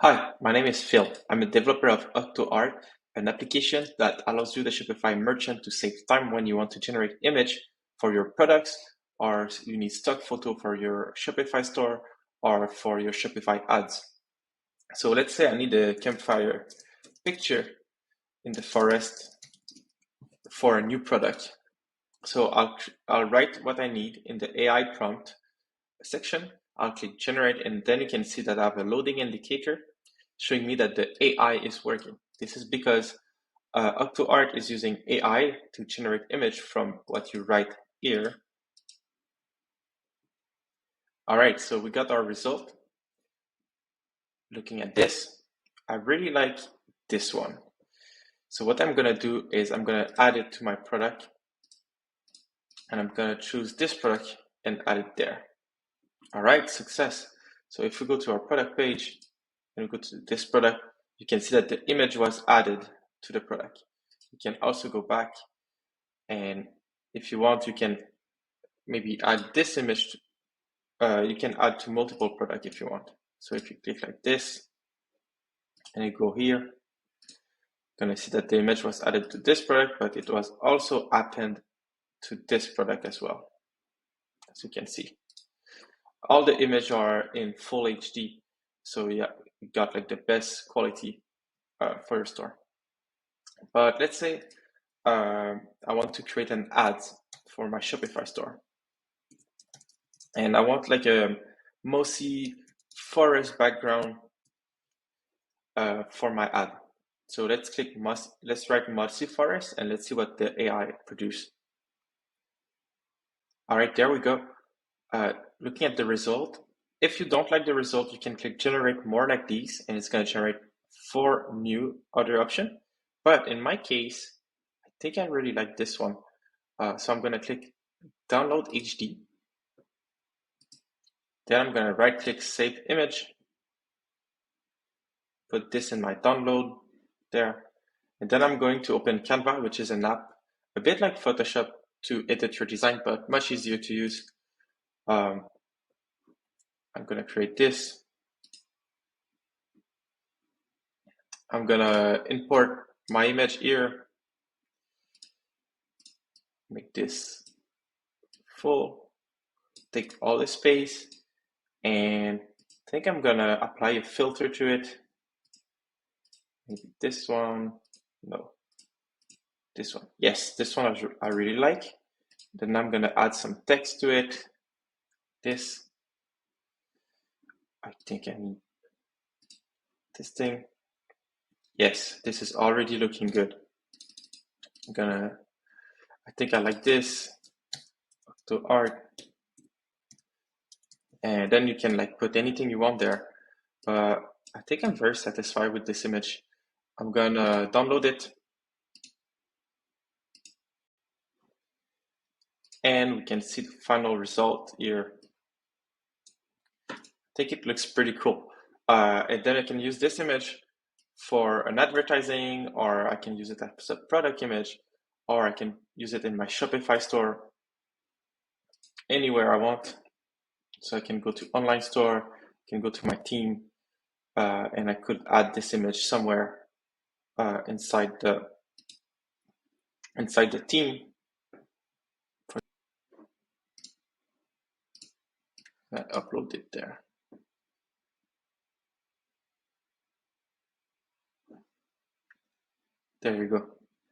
Hi, my name is Phil. I'm a developer of OctoArt, an application that allows you, the Shopify merchant, to save time when you want to generate image for your products, or you need stock photo for your Shopify store, or for your Shopify ads. So let's say I need a campfire picture in the forest for a new product. So I'll write what I need in the AI prompt section. I'll click generate, and then you can see that I have a loading indicator showing me that the AI is working. This is because OctoArt is using AI to generate image from what you write here. All right, so we got our result. Looking at this, I really like this one. So what I'm gonna do is I'm gonna add it to my product, and I'm gonna choose this product and add it there. All right, success. So if we go to our product page and we go to this product, you can see that the image was added to the product. You can also go back, and if you want, you can maybe add this image. You can add to multiple products if you want. So if you click like this and you go here, you're gonna see that the image was added to this product, but it was also appended to this product as well. As you can see, all the images are in full HD. So yeah, you got like the best quality for your store. But let's say I want to create an ad for my Shopify store, and I want like a mossy forest background for my ad. So let's write mossy forest, and let's see what the AI produce. All right, there we go. Looking at the result, if you don't like the result, you can click generate more like these, and it's going to generate 4 new other options. But in my case, I think I really like this one. So I'm going to click download HD. Then I'm going to right click save image, put this in my download there. And then I'm going to open Canva, which is an app a bit like Photoshop to edit your design, but much easier to use. I'm going to create this. I'm going to import my image here, make this full, take all the space, and I think I'm going to apply a filter to it. Maybe this one. No, this one. Yes, this one I really like. Then I'm going to add some text to it. This. I think I need this thing. Yes, this is already looking good. I think I like this. OctoArt. And then you can like put anything you want there. But I think I'm very satisfied with this image. I'm gonna download it. And we can see the final result here. I think it looks pretty cool. And then I can use this image for an advertising, or I can use it as a product image, or I can use it in my Shopify store anywhere I want. So I can go to online store, I can go to my theme, and I could add this image somewhere inside the theme. I upload it there. There you go.